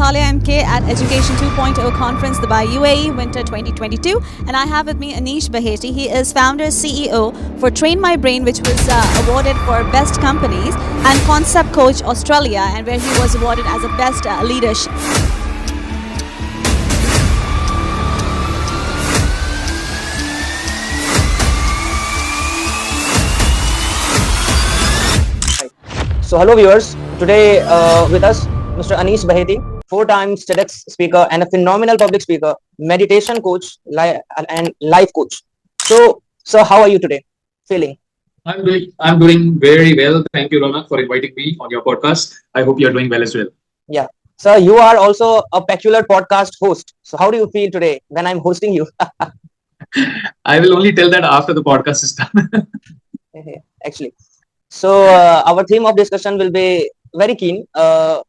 Talia MK at Education 2.0 Conference Dubai UAE Winter 2022, and I have with me Anish Baheti. He is founder CEO for Train My Brain, which was awarded for Best Companies, and Concept Coach Australia, and where he was awarded as a Best Leadership. So, hello viewers. Today with us, Mr. Anish Baheti, 4 times Tedx speaker and a phenomenal public speaker, meditation coach, and life coach. So, sir, how are you today? Feeling? I'm doing very well. Thank you, Ronak, for inviting me on your podcast. I hope you are doing well as well. Yeah. Sir, you are also a peculiar podcast host. So, how do you feel today when I'm hosting you? I will only tell that after the podcast is done. Actually. So, our theme of discussion will be very keen.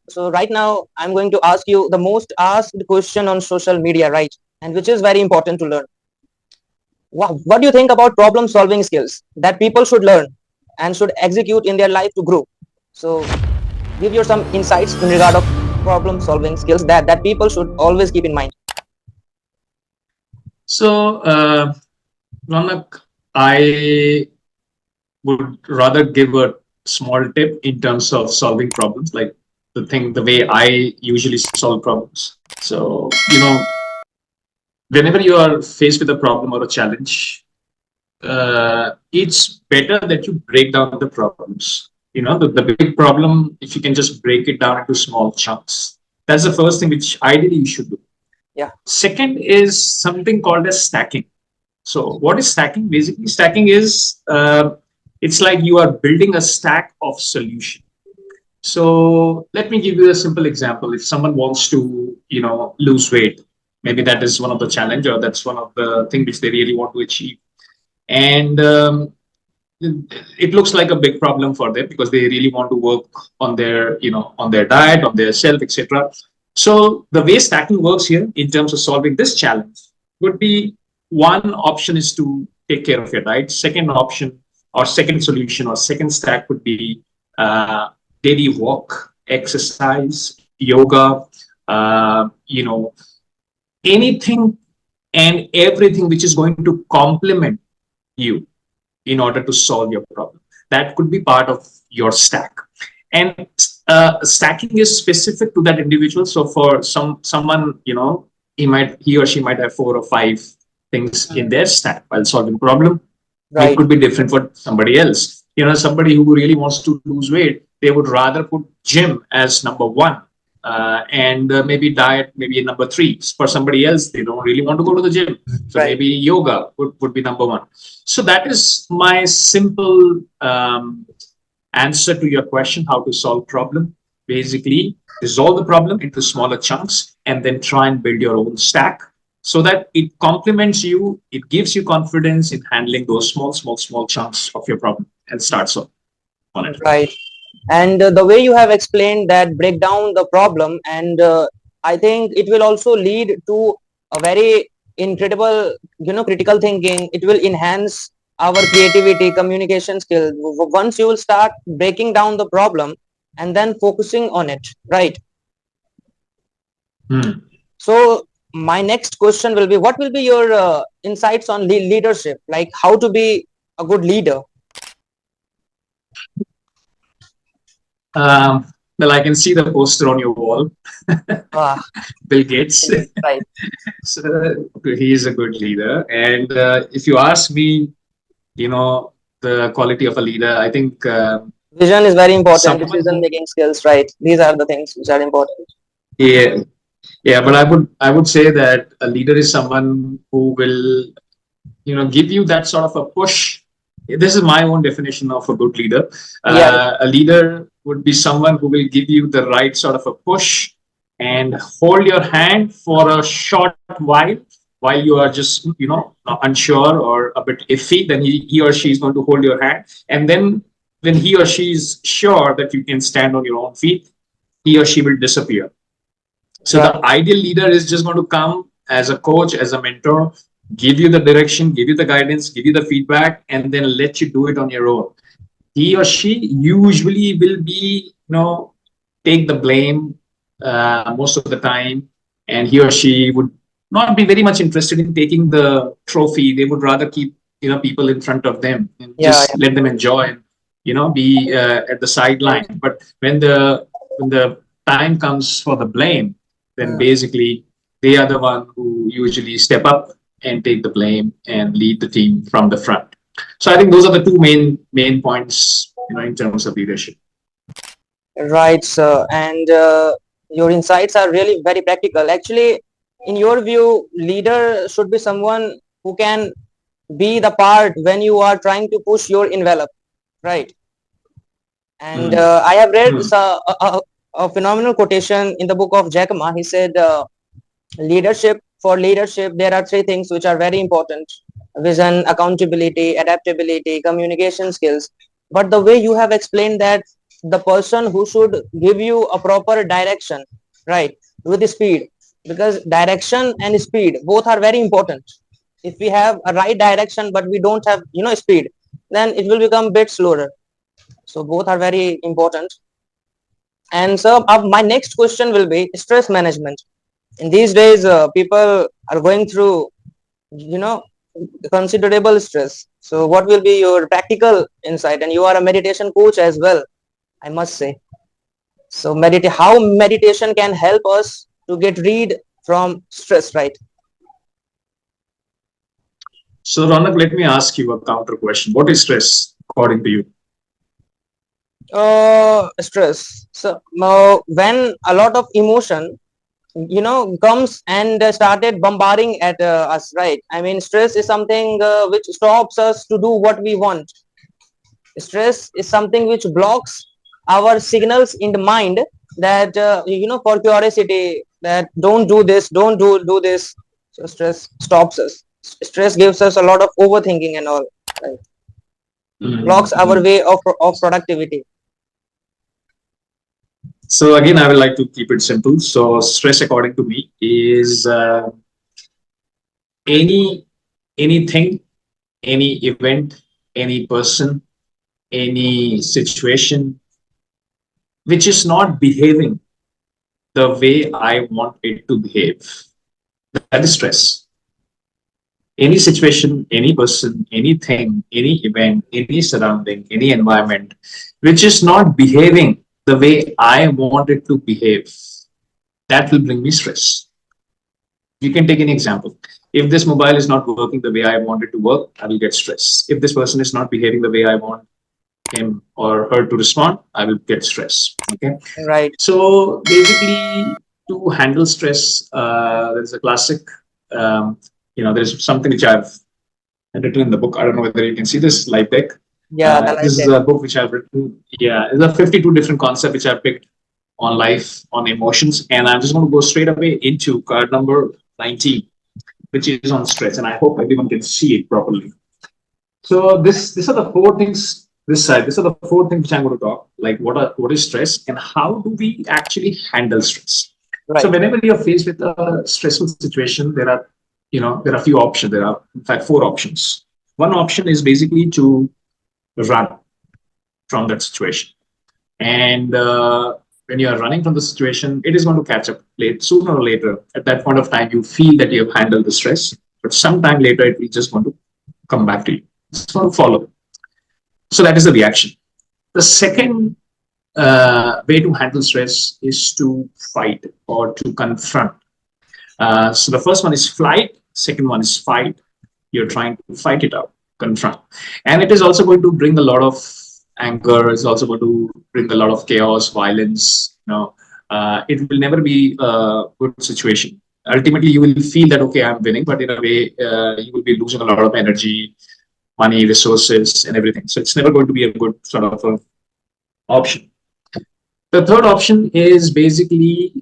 So, right now, I'm going to ask you the most asked question on social media, right? And which is very important to learn. What do you think about problem solving skills that people should learn and should execute in their life to grow? So, give your some insights in regard of problem solving skills that people should always keep in mind. So, Ronak, I would rather give a small tip in terms of solving problems, like the way I usually solve problems. So, whenever you are faced with a problem or a challenge, it's better that you break down the problems. The big problem, if you can just break it down into small chunks. That's the first thing which ideally you should do. Yeah. Second is something called as stacking. So what is stacking? Basically, stacking is it's like you are building a stack of solution. So let me give you a simple example. If someone wants to, lose weight, maybe that is one of the challenge, or that's one of the things which they really want to achieve. And it looks like a big problem for them because they really want to work on their, on their diet, on their self, etc. So the way stacking works here in terms of solving this challenge would be, one option is to take care of your diet. Second option or second solution or second stack would be daily walk, exercise, yoga, anything and everything which is going to complement you in order to solve your problem. That could be part of your stack. And stacking is specific to that individual. So for someone, he or she might have 4 or 5 things in their stack while solving problem. Right. It could be different for somebody else. Somebody who really wants to lose weight, they would rather put gym as number 1. And maybe diet, maybe number 3. For somebody else, they don't really want to go to the gym. So right. Maybe yoga would be number 1. So that is my simple answer to your question, how to solve problem. Basically, resolve the problem into smaller chunks and then try and build your own stack so that it complements you. It gives you confidence in handling those small chunks of your problem and start solving on it. Right. And the way you have explained that, break down the problem, and I think it will also lead to a very incredible, critical thinking. It will enhance our creativity, communication skill. Once you will start breaking down the problem and then focusing on it, right? So my next question will be, what will be your insights on leadership, like how to be a good leader? Well, I can see the poster on your wall. Bill Gates. Right. So he is a good leader. And if you ask me, the quality of a leader, I think vision is very important. Decision-making skills, right? These are the things which are important. Yeah. But I would say that a leader is someone who will, give you that sort of a push. This is my own definition of a good leader. A leader would be someone who will give you the right sort of a push and hold your hand for a short while you are just, unsure or a bit iffy. Then he or she is going to hold your hand. And then when he or she is sure that you can stand on your own feet, he or she will disappear. So the ideal leader is just going to come as a coach, as a mentor, give you the direction, give you the guidance, give you the feedback, and then let you do it on your own. He or she usually will be, take the blame, most of the time, and he or she would not be very much interested in taking the trophy. They would rather keep people in front of them and Yeah, just let them enjoy and be at the sideline. But when the time comes for the blame, then yeah. basically they are the one who usually step up and take the blame and lead the team from the front. So I think those are the two main points in terms of leadership. Right, sir. And your insights are really very practical. Actually, in your view, leader should be someone who can be the part when you are trying to push your envelope, right? And Mm. I have read Mm. a phenomenal quotation in the book of Jack Ma. He said, leadership, for leadership, there are three things which are very important: vision, accountability, adaptability, communication skills. But the way you have explained that, the person who should give you a proper direction, right, with speed, because direction and speed both are very important. If we have a right direction but we don't have speed, then it will become a bit slower. So both are very important. And so my next question will be stress management. In these days, people are going through you know considerable stress. So what will be your practical insight? And you are a meditation coach as well, I must say. So how meditation can help us to get rid from stress, right? So, Ronak, let me ask you a counter question. What is stress, according to you? Stress. So when a lot of emotion comes and started bombarding at us, right? I mean, stress is something which stops us to do what we want. Stress is something which blocks our signals in the mind, that for curiosity, that don't do this, don't do this. So stress stops us. Stress gives us a lot of overthinking and all, right? Blocks our Mhm. way of productivity. So, again, I would like to keep it simple. So, stress, according to me, is any anything, any event, any person, any situation which is not behaving the way I want it to behave. That is stress. Any situation, any person, anything, any event, any surrounding, any environment, which is not behaving the way I want it to behave, that will bring me stress. You can take an example. If this mobile is not working the way I want it to work, I will get stress. If this person is not behaving the way I want him or her to respond, I will get stress. Okay. Right. So basically, to handle stress, there's a classic. Um, there's something which I've written in the book. I don't know whether you can see this live deck. Yeah, the This life is deck. a book which I've written. Yeah, it's a 52 different concepts which I picked on life, on emotions, and I'm just going to go straight away into card number 19, which is on stress, and I hope everyone can see it properly. So these are the four things. This side, these are the four things which I'm going to talk. Like what is stress and how do we actually handle stress? So Right. whenever you're faced with a stressful situation, there are a few options. There are in fact four options. One option is basically to run from that situation, and when you are running from the situation, it is going to catch up late sooner or later. At that point of time, you feel that you have handled the stress, but sometime later, it will just want to come back to you. It's going to follow. So that is the reaction. The second way to handle stress is to fight or to confront. So the first one is flight, second one is fight. You're trying to fight it out, confront. And it is also going to bring a lot of anger, it's also going to bring a lot of chaos, violence. It will never be a good situation. Ultimately, you will feel that, okay, I'm winning, but in a way, you will be losing a lot of energy, money, resources, and everything. So it's never going to be a good sort of option. The third option is basically,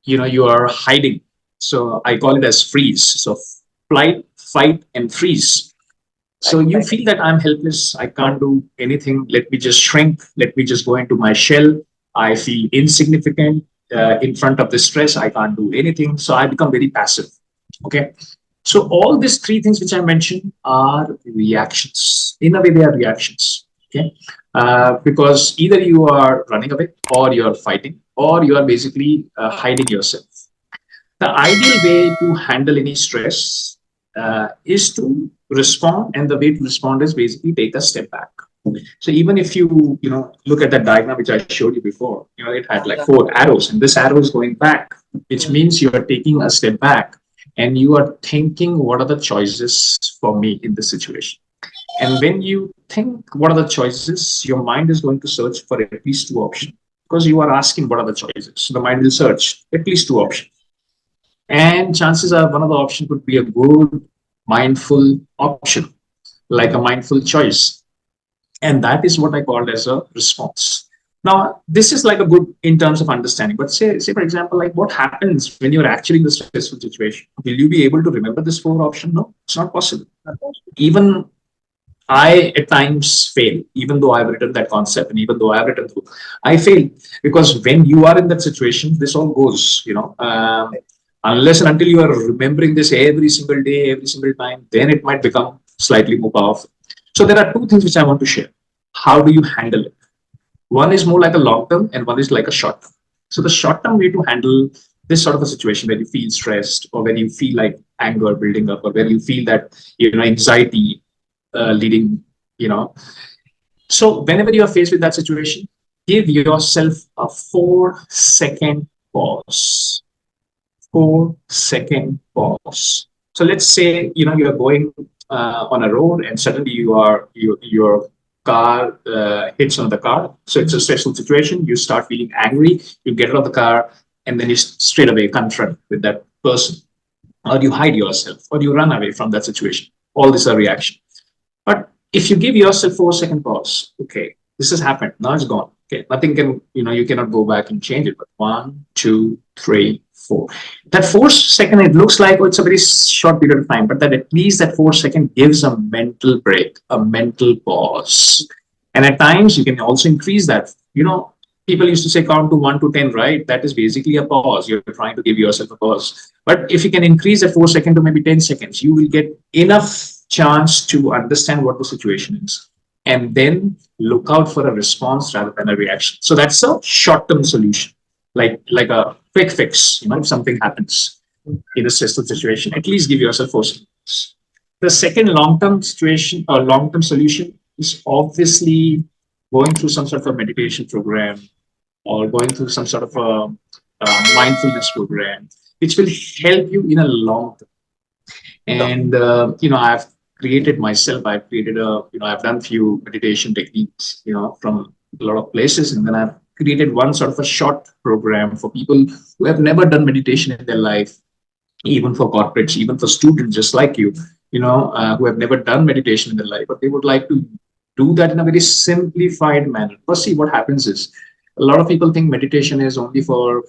you are hiding. So I call it as freeze. So flight, fight, and freeze. So you feel that I'm helpless. I can't do anything. Let me just shrink. Let me just go into my shell. I feel insignificant in front of the stress. I can't do anything. So I become very passive. Okay. So all these three things which I mentioned are reactions. In a way, they are reactions. Okay. because either you are running away, or you are fighting, or you are basically hiding yourself. The ideal way to handle any stress is to respond, and the way to respond is basically take a step back. So even if you look at that diagram which I showed you before, it had like 4 arrows, and this arrow is going back, which means you are taking a step back and you are thinking, what are the choices for me in this situation? And when you think what are the choices, your mind is going to search for at least 2 options, because you are asking what are the choices. So the mind will search at least 2 options. And chances are one of the options could be a good mindful option, like a mindful choice. And that is what I called as a response. Now, this is like a good in terms of understanding. But say for example, like what happens when you're actually in the stressful situation? Will you be able to remember this 4 option? No, it's not possible. Even I at times fail, even though I've written that concept and even though I've written through, I fail, because when you are in that situation, this all goes. Unless and until you are remembering this every single day, every single time, then it might become slightly more powerful. So there are 2 things which I want to share. How do you handle it? One is more like a long term, and one is like a short term. So the short term way to handle this sort of a situation where you feel stressed, or when you feel like anger building up, or where you feel that anxiety leading, so whenever you are faced with that situation, give yourself a 4-second pause. 4-second pause. So let's say you're going on a road, and suddenly your car hits on the car. So it's a stressful situation. You start feeling angry. You get out of the car, and then you straight away confront with that person, or you hide yourself, or you run away from that situation. All these are reactions. But if you give yourself 4-second pause, okay, this has happened. Now it's gone. Okay, nothing can, you cannot go back and change it. But 1, 2, 3, 4. That 4 second, it looks like it's a very short period of time, but that at least that 4 second gives a mental break, a mental pause. And at times you can also increase that. People used to say count to 1 to 10, right? That is basically a pause. You're trying to give yourself a pause. But if you can increase that 4 second to maybe 10 seconds, you will get enough chance to understand what the situation is, and then look out for a response rather than a reaction. So that's a short-term solution, like a quick fix. If something happens in a stressful situation, at least give yourself 4 seconds. The second long-term situation or long-term solution is obviously going through some sort of a meditation program, or going through some sort of a mindfulness program, which will help you in a long term. And I've created myself. I've created I've done few meditation techniques, from a lot of places, and then I've created one sort of a short program for people who have never done meditation in their life, even for corporates, even for students just like you, who have never done meditation in their life, but they would like to do that in a very simplified manner. Because see, what happens is a lot of people think meditation is only for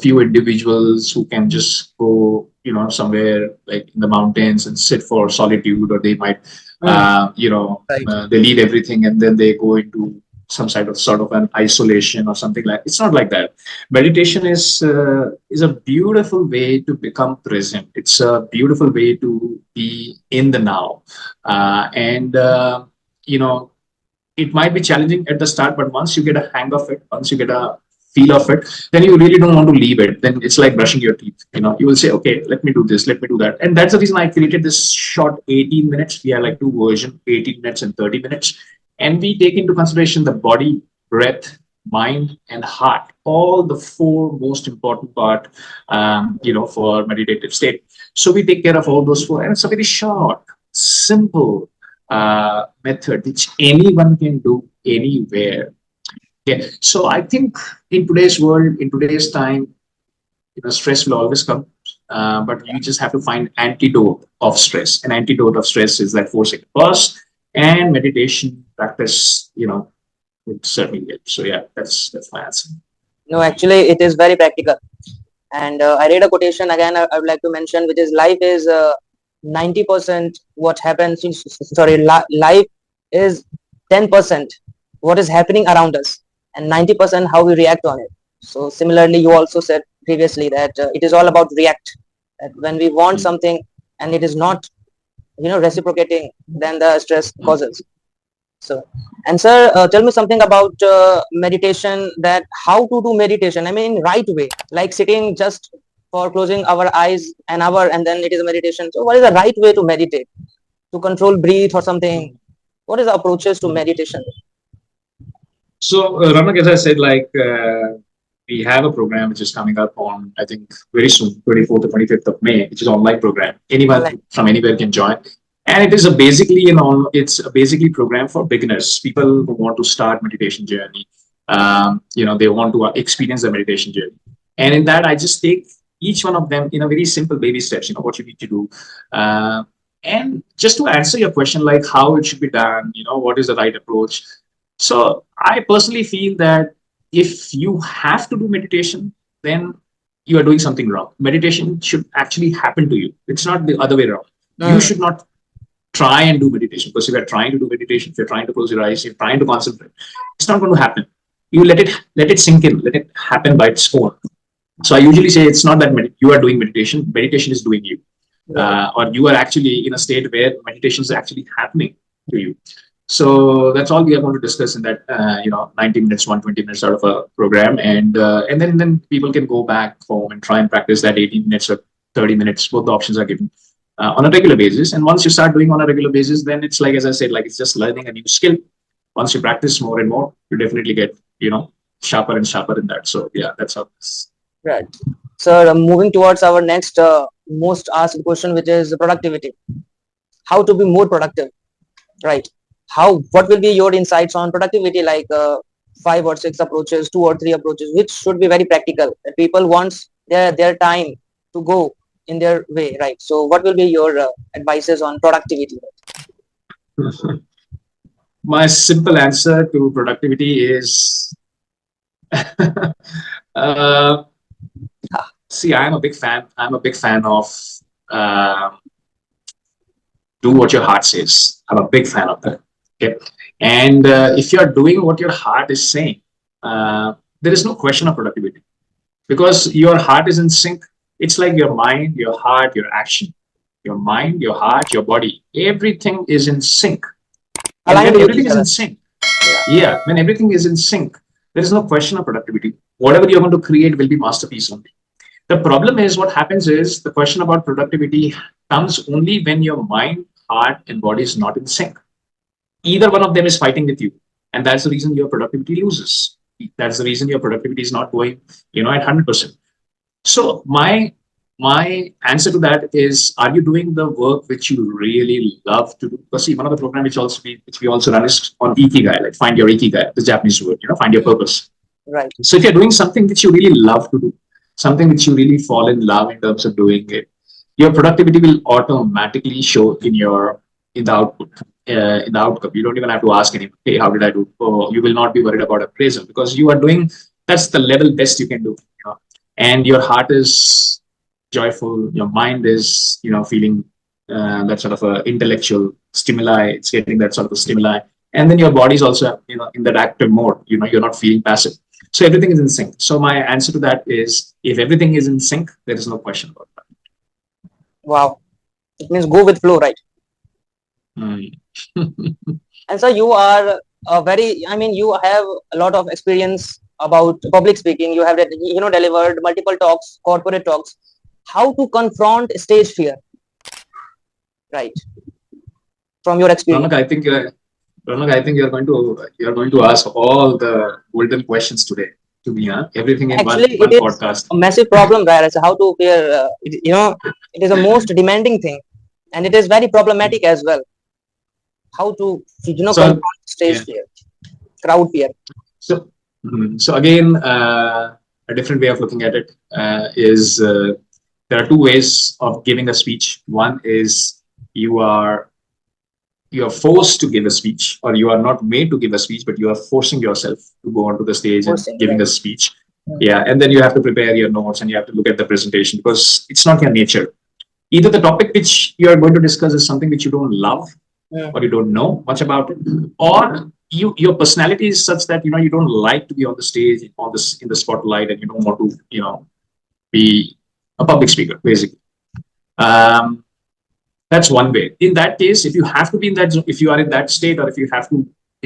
few individuals who can just go somewhere like in the mountains and sit for solitude, or they might they leave everything and then they go into some sort of an isolation or something like. It's not like that. Meditation is a beautiful way to become present. It's a beautiful way to be in the now, and it might be challenging at the start, but once you get a hang of it, once you get a feel of it, then you really don't want to leave it. Then it's like brushing your teeth. You will say, okay, let me do this, let me do that. And that's the reason I created this short 18 minutes. We have like 2 versions, 18 minutes and 30 minutes. And we take into consideration the body, breath, mind, and heart, all the 4 most important part, for meditative state. So we take care of all those 4. And it's a very short, simple method which anyone can do anywhere. Yeah. So I think in today's world, in today's time, stress will always come, but you just have to find antidote of stress. An antidote of stress is that 4-second pause, and meditation practice, would certainly help. So yeah, that's my answer. No, actually, it is very practical. And I read a quotation again. I would like to mention, which is life is 90% what happens. Life is 10% what is happening around us, and 90% how we react on it. So similarly, you also said previously that it is all about react. That when we want something and it is not, reciprocating, then the stress causes. So, and sir, tell me something about meditation. That how to do meditation? I mean, right way, like sitting just for closing our eyes an hour, and then it is a meditation. So, what is the right way to meditate? To control breathe or something? What is the approaches to meditation? So, Ranak, as I said, we have a program which is coming up on, I think, very soon, 24th or 25th of May, which is an online program. Online. Anyone from anywhere can join. And it is a basically, it's a basically program for beginners, people who want to start meditation journey. They want to experience the meditation journey. And in that, I just take each one of them in a very simple baby steps, what you need to do. And just to answer your question, like how it should be done, what is the right approach. So I personally feel that if you have to do meditation, then you are doing something wrong. Meditation should actually happen to you. It's not the other way around. You should not try and do meditation, because if you're trying to do meditation, if you're trying to close your eyes, you're trying to concentrate, it's not going to happen. You let it sink in, let it happen by its own. So I usually say it's not that you are doing meditation. Meditation is doing you, or you are actually in a state where meditation is actually happening to you. So that's all we are going to discuss in that 90 minutes, 120 minutes out of a program, and then people can go back home and try and practice that 18 minutes or 30 minutes. Both the options are given on a regular basis. And once you start doing on a regular basis, then it's like, as I said, like it's just learning a new skill. Once you practice more and more, you definitely get sharper and sharper in that. So yeah, that's how. Right. So moving towards our next most asked question, which is productivity. How to be more productive, right? What will be your insights on productivity, like 5 or 6 approaches, 2 or 3 approaches, which should be very practical, that people wants their time to go in their way, right? So what will be your advices on productivity? My simple answer to productivity is see, I'm a big fan of do what your heart says. I'm a big fan of that. Okay. And if you're doing what your heart is saying, there is no question of productivity, because your heart is in sync. It's like your mind, your heart, your action, your mind, your heart, your body, everything is in sync. And when everything is in sync, yeah, when everything is in sync, there is no question of productivity. Whatever you're going to create will be masterpiece only. The problem is, what happens is, the question about productivity comes only when your mind, heart, and body is not in sync. Either one of them is fighting with you, and that's the reason your productivity loses. That's the reason your productivity is not going, at 100%. So my answer to that is, are you doing the work which you really love to do? Because see, one of the programs which we also run is on Ikigai, like find your Ikigai, the Japanese word, find your purpose. Right. So if you're doing something which you really love to do, something which you really fall in love in terms of doing it, your productivity will automatically show in the output, in the outcome. You don't even have to ask anyone, hey, how did I do? Or you will not be worried about appraisal, because you are doing, that's the level best you can do. And your heart is joyful, your mind is, feeling that sort of a intellectual stimuli, it's getting that sort of a stimuli. And then your body is also, in that active mode, you're not feeling passive. So everything is in sync. So my answer to that is, if everything is in sync, there is no question about that. Wow. It means go with flow, right? And so you are you have a lot of experience about public speaking. You have delivered multiple talks, corporate talks. How to confront stage fear, right? From your experience. Ronak, I think you're going to ask all the golden questions today to me. Everything in one podcast. A massive problem, right? How to fear? It is the most demanding thing, and it is very problematic as well. How to confront stage fear, crowd fear. So again, a different way of looking at it is there are 2 ways of giving a speech. One is you are forced to give a speech, or you are not made to give a speech, but you are forcing yourself to go onto the stage and giving a speech. Yeah, and then you have to prepare your notes and you have to look at the presentation, because it's not your nature. Either the topic which you are going to discuss is something which you don't love, or you don't know much about it, or your personality is such that you don't like to be on the stage, in the spotlight, and you don't want to be a public speaker, basically. That's one way. In that case, if you have to be in that, if you are in that state, or if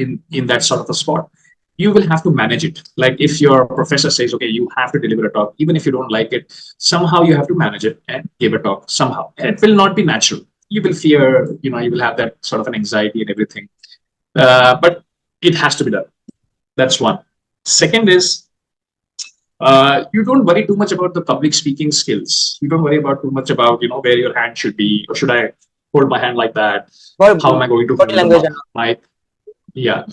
in that sort of a spot, you will have to manage it. Like if your professor says, okay, you have to deliver a talk, even if you don't like it, somehow you have to manage it and give a talk somehow. And it will not be natural. You will fear, you will have that sort of an anxiety and everything. But it has to be done. That's one. Second is, you don't worry too much about the public speaking skills. You don't worry about too much about, where your hand should be, or should I hold my hand like that? How am I going to hold the mic? Yeah,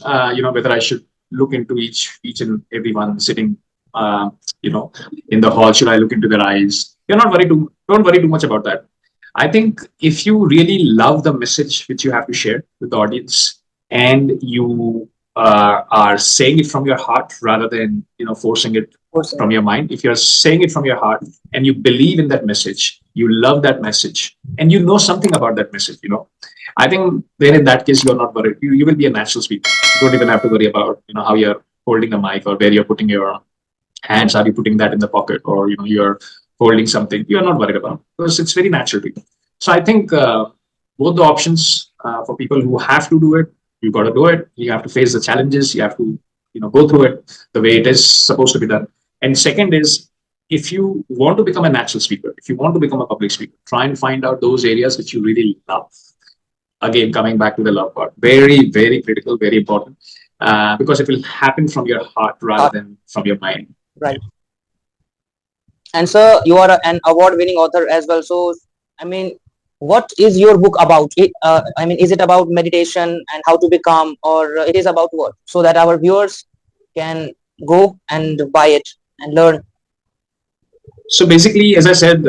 whether I should look into each and everyone sitting, in the hall. Should I look into their eyes? Don't worry too much about that. I think if you really love the message which you have to share with the audience, and you are saying it from your heart rather than forcing it from your mind. If you're saying it from your heart and you believe in that message, you love that message, and you know something about that message, I think then in that case you're not worried. You will be a natural speaker. You don't even have to worry about how you're holding the mic or where you're putting your hands. Are you putting that in the pocket, or you're holding something? You're not worried about, because it's very natural to you. So I think both the options for people who have to do it, you got to do it. You have to face the challenges. You have to go through it the way it is supposed to be done. And second is, if you want to become a natural speaker, if you want to become a public speaker, try and find out those areas which you really love. Again, coming back to the love part, very, very critical, very important, because it will happen from your heart rather than from your mind. Right. And sir, you are an award-winning author as well. So, I mean, what is your book about? Is it about meditation and how to become, or it is about what? So that our viewers can go and buy it and learn. So basically, as I said,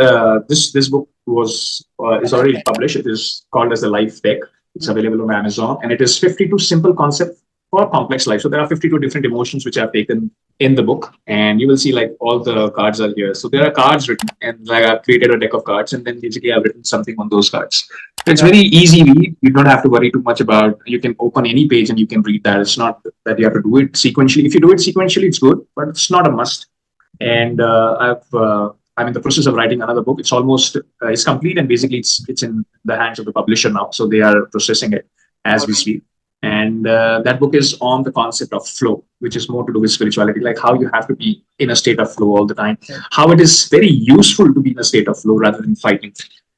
this book is already published. It is called as the Life Deck. It's available on Amazon, and it is 52 simple concepts for complex life. So there are 52 different emotions which I've taken in the book, and you will see like all the cards are here. So there are cards written, and like I've created a deck of cards, and then basically I've written something on those cards. So it's very easy read. You don't have to worry too much about. You can open any page and you can read that. It's not that you have to do it sequentially. If you do it sequentially, it's good, but it's not a must. And I'm in the process of writing another book. It's almost it's complete, and basically it's in the hands of the publisher now. So they are processing it as we speak. And that book is on the concept of flow, which is more to do with spirituality, like how you have to be in a state of flow all the time, how it is very useful to be in a state of flow rather than fighting.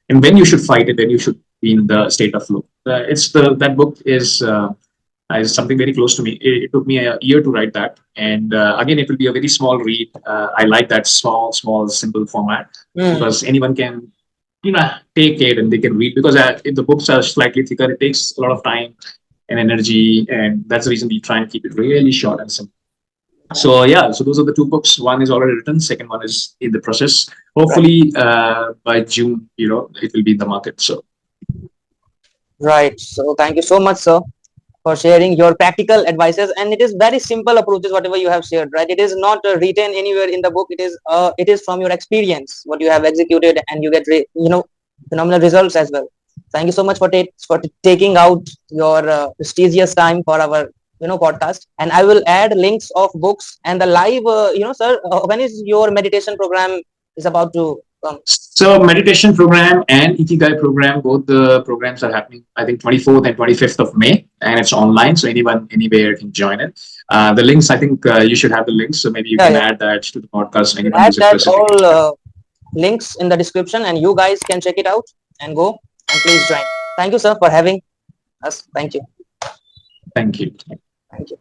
And when you should fight it, then you should be in the state of flow. That book is something very close to me. It took me a year to write that. And again, it will be a very small read. I like that small, simple format because anyone can, take it and they can read, because if the books are slightly thicker, it takes a lot of time and energy. And that's the reason we try and keep it really short and simple. So yeah, so those are the two books. One is already written. Second one is in the process. Hopefully by June, it will be in the market. So. Right. So thank you so much, sir, for sharing your practical advices. And it is very simple approaches, whatever you have shared, right? It is not written anywhere in the book. It is from your experience, what you have executed, and you get, phenomenal results as well. Thank you so much for taking out your prestigious time for our, podcast. And I will add links of books and the live, sir, when is your meditation program is about to come? So meditation program and Ikigai program, both the programs are happening, I think 24th and 25th of May, and it's online. So anyone, anywhere can join it. The links, I think you should have the links. So maybe you can add that to the podcast. Add that all links in the description, and you guys can check it out and go and please join. Thank you, sir, for having us. Thank you. Thank you. Thank you.